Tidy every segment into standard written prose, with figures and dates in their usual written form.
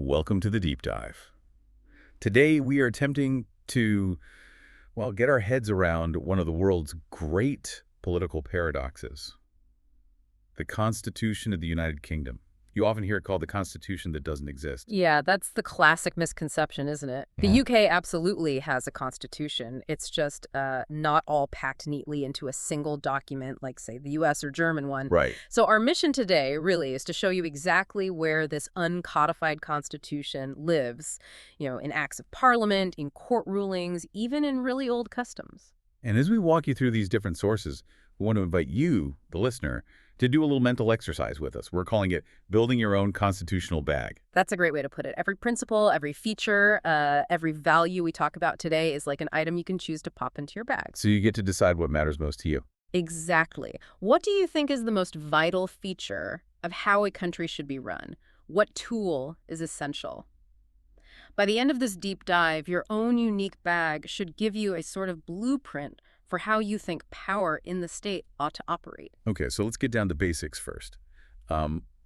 Welcome to the deep dive. Today we are attempting to, well, get our heads around one of the world's great political paradoxes, the Constitution of the United Kingdom. You often hear it called the Constitution that doesn't exist. Yeah, that's the classic misconception, isn't it? The Mhm. UK absolutely has a constitution. It's just not all packed neatly into a single document like, say, the US or German one. Right. So our mission today really is to show you exactly where this uncodified constitution lives, in acts of parliament, in court rulings, even in really old customs. And as we walk you through these different sources, we want to invite you, the listener, to do a little mental exercise with us. We're calling it building your own constitutional bag. That's a great way to put it. Every principle, every feature, every value we talk about today is like an item you can choose to pop into your bag. So you get to decide what matters most to you. Exactly. What do you think is the most vital feature of how a country should be run? What tool is essential? By the end of this deep dive, your own unique bag should give you a sort of blueprint for how you think power in the state ought to operate. Okay, so let's get down to basics first.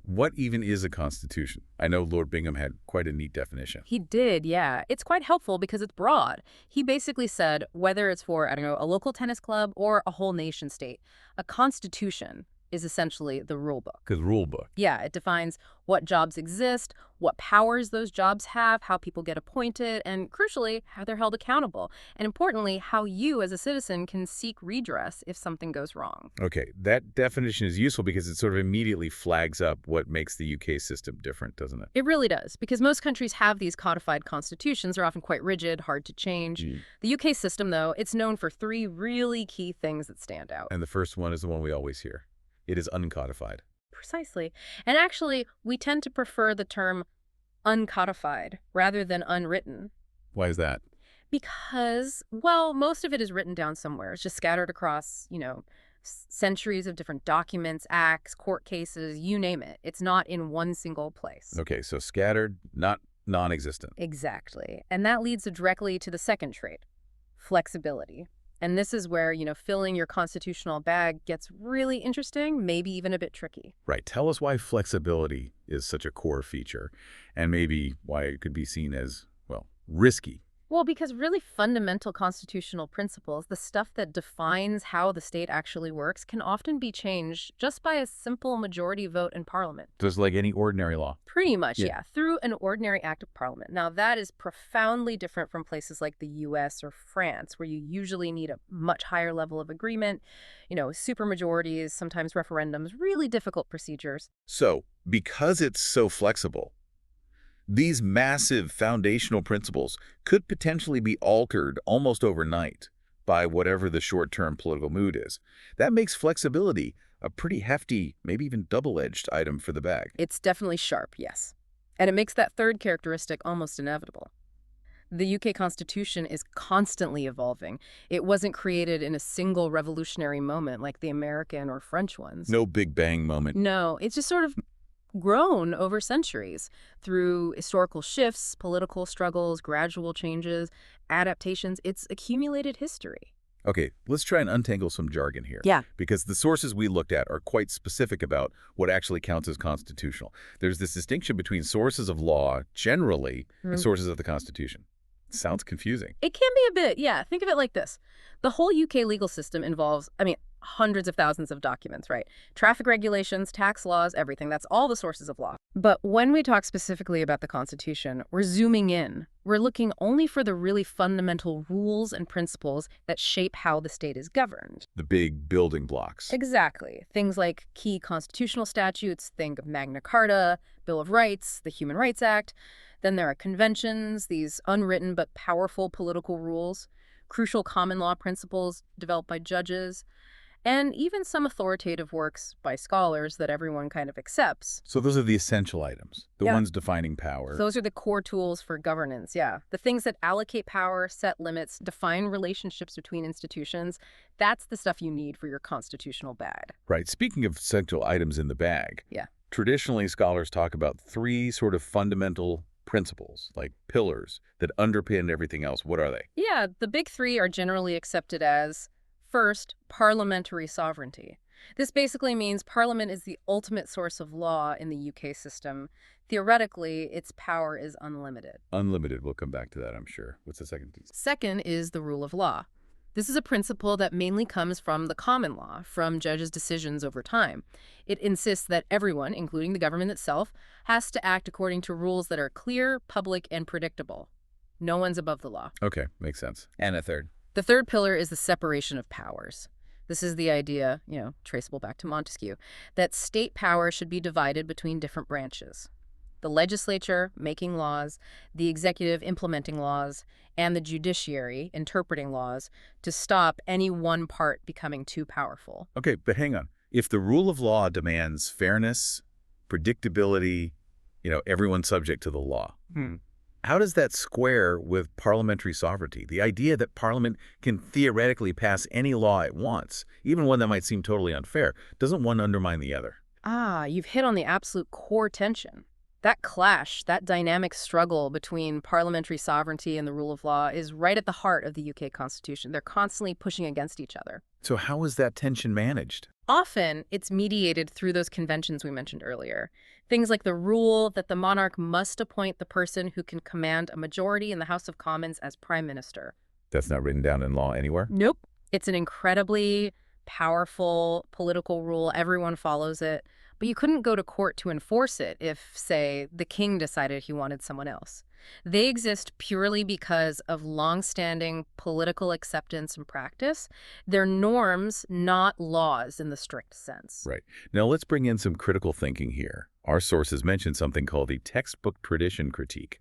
What even is a constitution? I know Lord Bingham had quite a neat definition. He did, yeah. It's quite helpful because it's broad. He basically said whether it's for, I don't know, a local tennis club or a whole nation state, a constitution is essentially the rule book. Because rule book. Yeah, it defines what jobs exist, what powers those jobs have, how people get appointed, and crucially, how they're held accountable. And importantly, how you as a citizen can seek redress if something goes wrong. Okay, that definition is useful because it sort of immediately flags up what makes the UK system different, doesn't it? It really does, because most countries have these codified constitutions. They're often quite rigid, hard to change. The UK system, though, it's known for three really key things that stand out. And the first one is the one we always hear. It is uncodified. Precisely. And actually, we tend to prefer the term uncodified rather than unwritten. Why is that? Because, well, most of it is written down somewhere. It's just scattered across, centuries of different documents, acts, court cases, you name it. It's not in one single place. Okay, so scattered, not non-existent. Exactly. And that leads directly to the second trait, flexibility. And this is where, filling your constitutional bag gets really interesting, maybe even a bit tricky. Right. Tell us why flexibility is such a core feature and maybe why it could be seen as, well, risky. Well, because really fundamental constitutional principles, the stuff that defines how the state actually works, can often be changed just by a simple majority vote in Parliament. Just like any ordinary law. Pretty much, Yeah. yeah, through an ordinary act of Parliament. Now, that is profoundly different from places like the US or France, where you usually need a much higher level of agreement, supermajorities, sometimes referendums, really difficult procedures. So, because it's so flexible, these massive foundational principles could potentially be altered almost overnight by whatever the short-term political mood is. That makes flexibility a pretty hefty, maybe even double-edged item for the bag. It's definitely sharp, yes. And it makes that third characteristic almost inevitable. The UK Constitution is constantly evolving. It wasn't created in a single revolutionary moment like the American or French ones. No Big Bang moment. No, it's just sort of grown over centuries through historical shifts, political struggles, gradual changes, adaptations. It's accumulated history. Okay, let's try and untangle some jargon here. Yeah. Because the sources we looked at are quite specific about what actually counts as constitutional. There's this distinction between sources of law, generally, and sources of the Constitution. Sounds confusing. It can be a bit, yeah. Think of it like this. The whole UK legal system involves, hundreds of thousands of documents, right? Traffic regulations, tax laws, everything. That's all the sources of law. But when we talk specifically about the Constitution, we're zooming in. We're looking only for the really fundamental rules and principles that shape how the state is governed. The big building blocks. Exactly. Things like key constitutional statutes, think of Magna Carta, Bill of Rights, the Human Rights Act. Then there are conventions, these unwritten but powerful political rules, crucial common law principles developed by judges, and even some authoritative works by scholars that everyone kind of accepts. So those are the essential items, the Yeah. ones defining power. Those are the core tools for governance, yeah. The things that allocate power, set limits, define relationships between institutions. That's the stuff you need for your constitutional bag. Right. Speaking of essential items in the bag, Yeah. traditionally scholars talk about three sort of fundamental principles, like pillars, that underpin everything else. What are they? Yeah, the big three are generally accepted as, first, parliamentary sovereignty. This basically means Parliament is the ultimate source of law in the UK system. Theoretically, its power is unlimited. Unlimited. We'll come back to that, I'm sure. What's the second piece? Second is the rule of law. This is a principle that mainly comes from the common law, from judges' decisions over time. It insists that everyone, including the government itself, has to act according to rules that are clear, public, and predictable. No one's above the law. Okay, makes sense. And a third. The third pillar is the separation of powers. This is the idea, traceable back to Montesquieu, that state power should be divided between different branches. The legislature, making laws, the executive, implementing laws, and the judiciary, interpreting laws, to stop any one part becoming too powerful. Okay, but hang on. If the rule of law demands fairness, predictability, everyone's subject to the law, how does that square with parliamentary sovereignty? The idea that Parliament can theoretically pass any law it wants, even one that might seem totally unfair, doesn't one undermine the other? You've hit on the absolute core tension. That clash, that dynamic struggle between parliamentary sovereignty and the rule of law is right at the heart of the UK Constitution. They're constantly pushing against each other. So how is that tension managed? Often, it's mediated through those conventions we mentioned earlier. Things like the rule that the monarch must appoint the person who can command a majority in the House of Commons as prime minister. That's not written down in law anywhere? Nope. It's an incredibly powerful political rule. Everyone follows it. But you couldn't go to court to enforce it if, say, the king decided he wanted someone else. They exist purely because of long-standing political acceptance and practice. They're norms, not laws in the strict sense. Right. Now let's bring in some critical thinking here. Our sources mention something called the textbook tradition critique.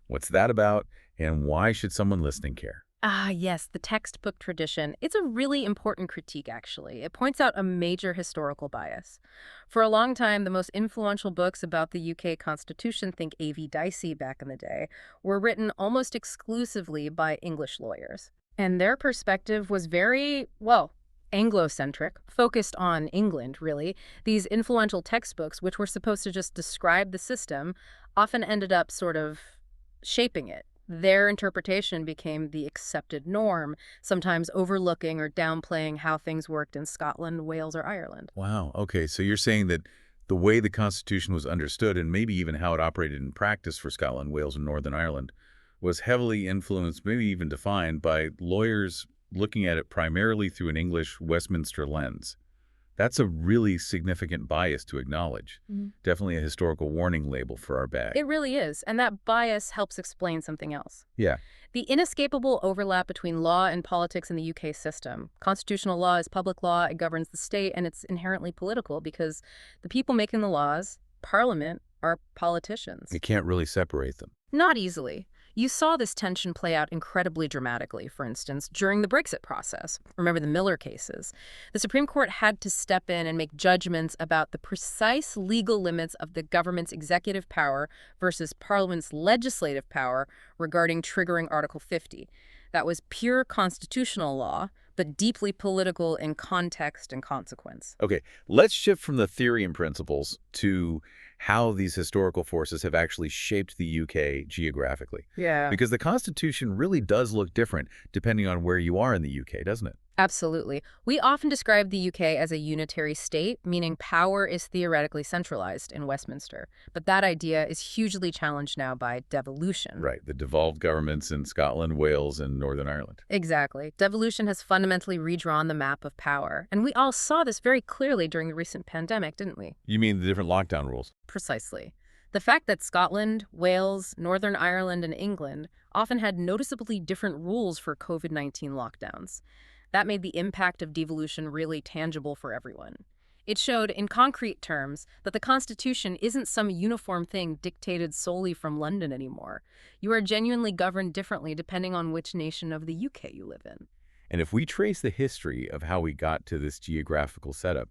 What's that about, and why should someone listening care? Yes, the textbook tradition. It's a really important critique, actually. It points out a major historical bias. For a long time, the most influential books about the UK Constitution, think A.V. Dicey back in the day, were written almost exclusively by English lawyers. And their perspective was very, Anglo-centric, focused on England, really. These influential textbooks, which were supposed to just describe the system, often ended up sort of shaping it. Their interpretation became the accepted norm, sometimes overlooking or downplaying how things worked in Scotland, Wales, or Ireland. Wow. Okay, so you're saying that the way the Constitution was understood, and maybe even how it operated in practice for Scotland, Wales, and Northern Ireland, was heavily influenced, maybe even defined, by lawyers looking at it primarily through an English Westminster lens. That's a really significant bias to acknowledge. Definitely a historical warning label for our bag. It really is, and that bias helps explain something else. Yeah. The inescapable overlap between law and politics in the UK system. Constitutional law is public law, it governs the state, and it's inherently political because the people making the laws, Parliament, are politicians. You can't really separate them. Not easily. You saw this tension play out incredibly dramatically, for instance, during the Brexit process. Remember the Miller cases. The Supreme Court had to step in and make judgments about the precise legal limits of the government's executive power versus Parliament's legislative power regarding triggering Article 50. That was pure constitutional law, but deeply political in context and consequence. Okay, let's shift from the theory and principles to how these historical forces have actually shaped the UK geographically. Yeah. Because the Constitution really does look different depending on where you are in the UK, doesn't it? Absolutely. We often describe the UK as a unitary state, meaning power is theoretically centralized in Westminster. But that idea is hugely challenged now by devolution. Right, the devolved governments in Scotland, Wales, and Northern Ireland. Exactly. Devolution has fundamentally redrawn the map of power. And we all saw this very clearly during the recent pandemic, didn't we? You mean the different lockdown rules? Precisely. The fact that Scotland, Wales, Northern Ireland, and England often had noticeably different rules for COVID-19 lockdowns. That made the impact of devolution really tangible for everyone. It showed, in concrete terms, that the Constitution isn't some uniform thing dictated solely from London anymore. You are genuinely governed differently depending on which nation of the UK you live in. And if we trace the history of how we got to this geographical setup,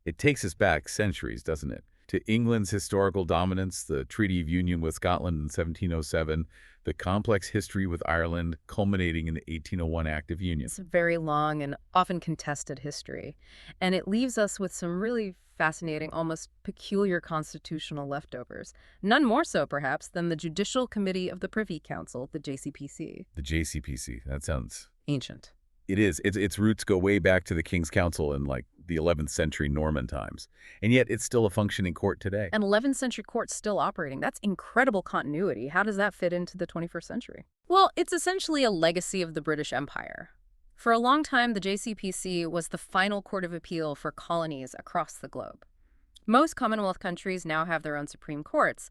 it takes us back centuries, doesn't it? To England's historical dominance, the Treaty of Union with Scotland in 1707, the complex history with Ireland culminating in the 1801 Act of Union. It's a very long and often contested history, and it leaves us with some really fascinating, almost peculiar constitutional leftovers. None more so, perhaps, than the Judicial Committee of the Privy Council, the JCPC. The JCPC, that sounds Ancient. It is. Its roots go way back to the King's Council in, the 11th century Norman times, and yet it's still a functioning court today. An 11th century court still operating. That's incredible continuity. How does that fit into the 21st century? Well, it's essentially a legacy of the British Empire. For a long time, the JCPC was the final court of appeal for colonies across the globe. Most Commonwealth countries now have their own Supreme Courts,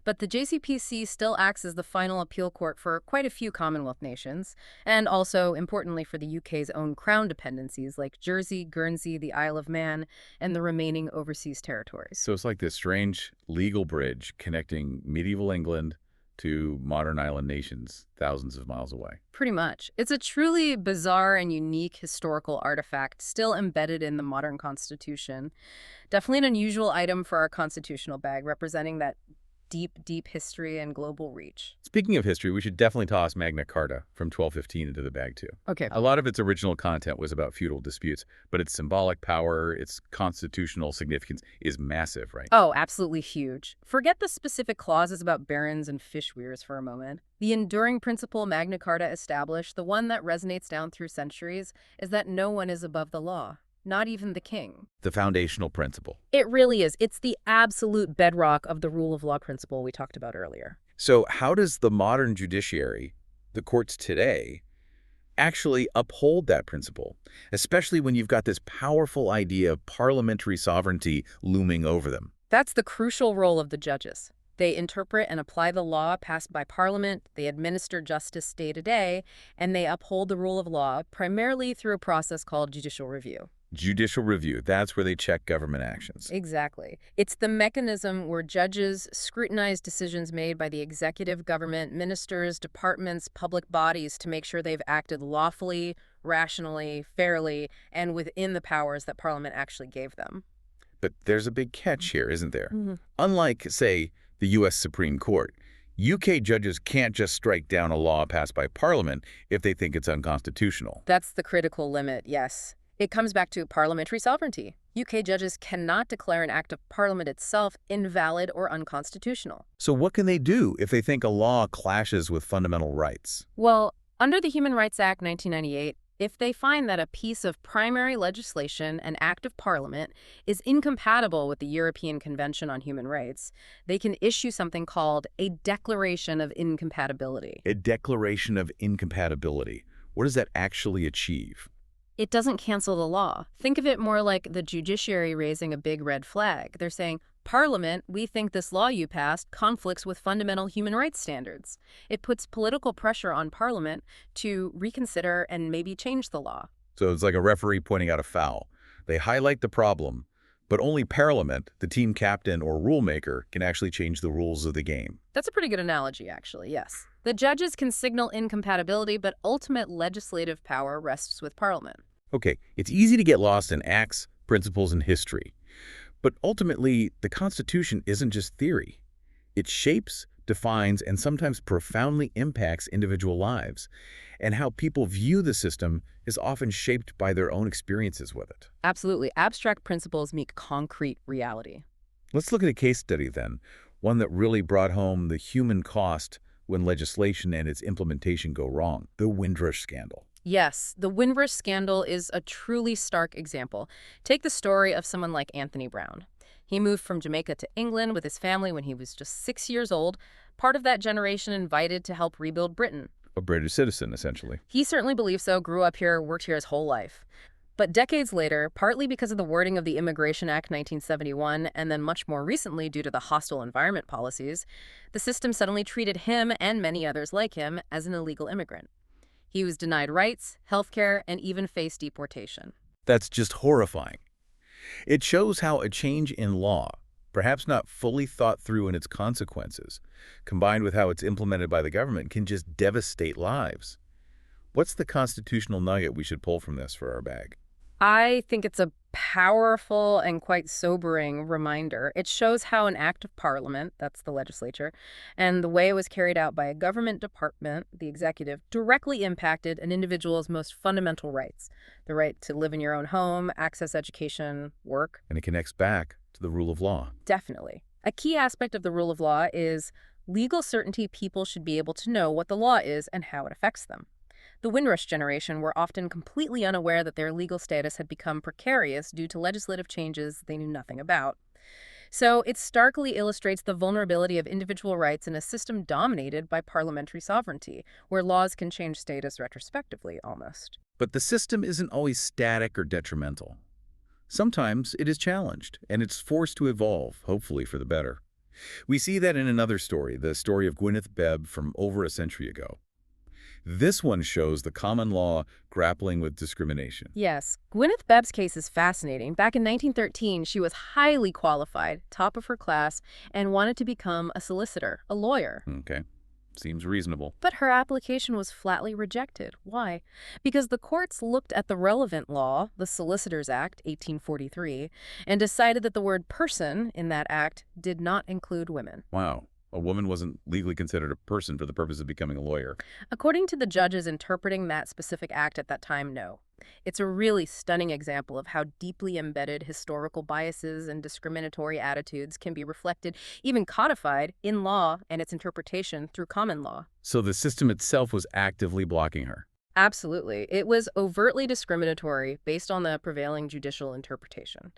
but the JCPC still acts as the final appeal court for quite a few Commonwealth nations, and also, importantly, for the UK's own Crown dependencies like Jersey, Guernsey, the Isle of Man, and the remaining overseas territories. So it's like this strange legal bridge connecting medieval England to modern island nations thousands of miles away. Pretty much. It's a truly bizarre and unique historical artifact still embedded in the modern Constitution. Definitely an unusual item for our constitutional bag, representing that deep, deep history and global reach. Speaking of history, we should definitely toss Magna Carta from 1215 into the bag, too. Okay. A lot of its original content was about feudal disputes, but its symbolic power, its constitutional significance is massive, right? Oh, absolutely huge. Forget the specific clauses about barons and fish weirs for a moment. The enduring principle Magna Carta established, the one that resonates down through centuries, is that no one is above the law. Not even the king. The foundational principle. It really is. It's the absolute bedrock of the rule of law principle we talked about earlier. So how does the modern judiciary, the courts today, actually uphold that principle, especially when you've got this powerful idea of parliamentary sovereignty looming over them? That's the crucial role of the judges. They interpret and apply the law passed by Parliament, they administer justice day to day, and they uphold the rule of law primarily through a process called judicial review. Judicial review, that's where they check government actions. Exactly. It's the mechanism where judges scrutinize decisions made by the executive government, ministers, departments, public bodies to make sure they've acted lawfully, rationally, fairly, and within the powers that Parliament actually gave them. But there's a big catch here, isn't there? Mm-hmm. Unlike, say, the U.S. Supreme Court, UK judges can't just strike down a law passed by Parliament if they think it's unconstitutional. That's the critical limit, yes. It comes back to parliamentary sovereignty. UK judges cannot declare an act of Parliament itself invalid or unconstitutional. So what can they do if they think a law clashes with fundamental rights? Well, under the Human Rights Act 1998, if they find that a piece of primary legislation, an act of Parliament, is incompatible with the European Convention on Human Rights, they can issue something called a Declaration of Incompatibility. A declaration of incompatibility. What does that actually achieve? It doesn't cancel the law. Think of it more like the judiciary raising a big red flag. They're saying, Parliament, we think this law you passed conflicts with fundamental human rights standards. It puts political pressure on Parliament to reconsider and maybe change the law. So it's like a referee pointing out a foul. They highlight the problem, but only Parliament, the team captain or rulemaker, can actually change the rules of the game. That's a pretty good analogy, actually, yes. The judges can signal incompatibility, but ultimate legislative power rests with Parliament. Okay, it's easy to get lost in acts, principles, and history. But ultimately, the Constitution isn't just theory. It shapes, defines, and sometimes profoundly impacts individual lives. And how people view the system is often shaped by their own experiences with it. Absolutely. Abstract principles meet concrete reality. Let's look at a case study then, one that really brought home the human cost when legislation and its implementation go wrong, the Windrush scandal. Yes, the Windrush scandal is a truly stark example. Take the story of someone like Anthony Brown. He moved from Jamaica to England with his family when he was just 6 years old, part of that generation invited to help rebuild Britain. A British citizen, essentially. He certainly believes so, grew up here, worked here his whole life. But decades later, partly because of the wording of the Immigration Act 1971, and then much more recently due to the hostile environment policies, the system suddenly treated him and many others like him as an illegal immigrant. He was denied rights, health care, and even faced deportation. That's just horrifying. It shows how a change in law, perhaps not fully thought through in its consequences, combined with how it's implemented by the government, can just devastate lives. What's the constitutional nugget we should pull from this for our bag? I think it's a powerful and quite sobering reminder. It shows how an act of Parliament, that's the legislature, and the way it was carried out by a government department, the executive, directly impacted an individual's most fundamental rights. The right to live in your own home, access education, work. And it connects back to the rule of law. Definitely. A key aspect of the rule of law is legal certainty. People should be able to know what the law is and how it affects them. The Windrush generation were often completely unaware that their legal status had become precarious due to legislative changes they knew nothing about. So it starkly illustrates the vulnerability of individual rights in a system dominated by parliamentary sovereignty, where laws can change status retrospectively, almost. But the system isn't always static or detrimental. Sometimes it is challenged, and it's forced to evolve, hopefully for the better. We see that in another story, the story of Gwyneth Bebb from over a century ago. This one shows the common law grappling with discrimination. Yes, Gwyneth Bebb's case is fascinating. Back in 1913, she was highly qualified, top of her class, and wanted to become a solicitor, a lawyer. Okay, seems reasonable. But her application was flatly rejected. Why? Because the courts looked at the relevant law, the Solicitors Act, 1843, and decided that the word person in that act did not include women. Wow. A woman wasn't legally considered a person for the purpose of becoming a lawyer. According to the judges interpreting that specific act at that time, no. It's a really stunning example of how deeply embedded historical biases and discriminatory attitudes can be reflected, even codified, in law and its interpretation through common law. So the system itself was actively blocking her. Absolutely. It was overtly discriminatory based on the prevailing judicial interpretation.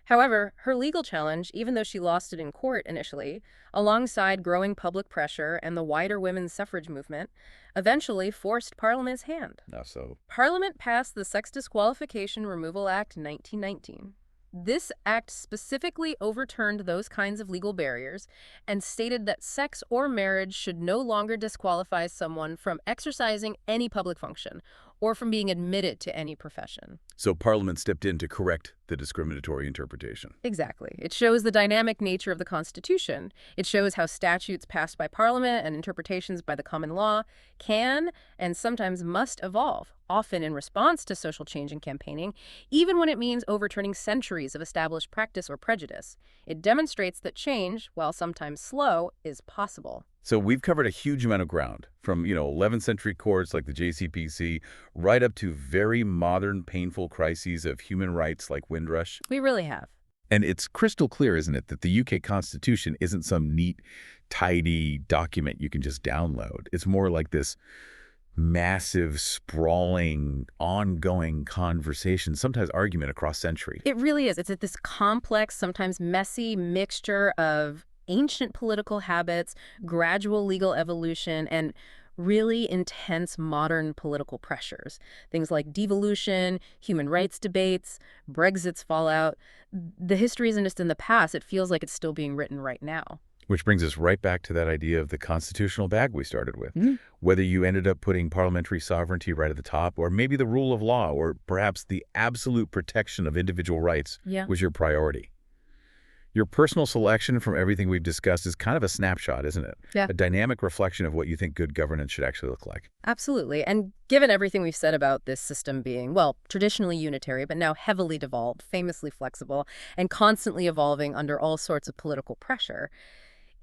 However, her legal challenge, even though she lost it in court initially, alongside growing public pressure and the wider women's suffrage movement, eventually forced Parliament's hand. So Parliament passed the Sex Disqualification Removal Act 1919. This act specifically overturned those kinds of legal barriers and stated that sex or marriage should no longer disqualify someone from exercising any public function or from being admitted to any profession. So Parliament stepped in to correct the discriminatory interpretation. Exactly. It shows the dynamic nature of the Constitution. It shows how statutes passed by Parliament and interpretations by the common law can and sometimes must evolve, often in response to social change and campaigning, even when it means overturning centuries of established practice or prejudice. It demonstrates that change, while sometimes slow, is possible. So we've covered a huge amount of ground, from, 11th century courts like the JCPC, right up to very modern, painful crises of human rights like Windrush. We really have. And it's crystal clear, isn't it, that the UK Constitution isn't some neat, tidy document you can just download. It's more like this massive, sprawling, ongoing conversation, sometimes argument across centuries. It really is. It's this complex, sometimes messy mixture of ancient political habits, gradual legal evolution, and really intense modern political pressures. Things like devolution, human rights debates, Brexit's fallout. The history isn't just in the past. It feels like it's still being written right now. Which brings us right back to that idea of the constitutional bag we started with. Mm-hmm. Whether you ended up putting parliamentary sovereignty right at the top, or maybe the rule of law, or perhaps the absolute protection of individual rights was your priority. Your personal selection from everything we've discussed is kind of a snapshot, isn't it? Yeah. A dynamic reflection of what you think good governance should actually look like. Absolutely. And given everything we've said about this system being, well, traditionally unitary, but now heavily devolved, famously flexible, and constantly evolving under all sorts of political pressure,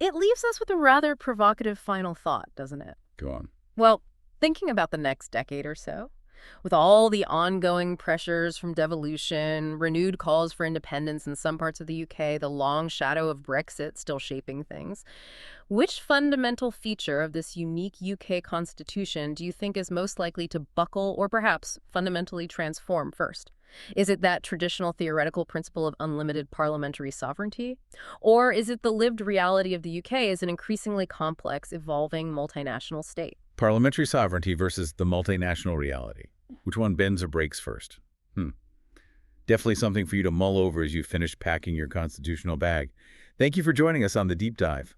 it leaves us with a rather provocative final thought, doesn't it? Go on. Well, thinking about the next decade or so, with all the ongoing pressures from devolution, renewed calls for independence in some parts of the UK, the long shadow of Brexit still shaping things, which fundamental feature of this unique UK constitution do you think is most likely to buckle or perhaps fundamentally transform first? Is it that traditional theoretical principle of unlimited parliamentary sovereignty? Or is it the lived reality of the UK as an increasingly complex, evolving multinational state? Parliamentary sovereignty versus the multinational reality. Which one bends or breaks first? Definitely something for you to mull over as you finish packing your constitutional bag. Thank you for joining us on The Deep Dive.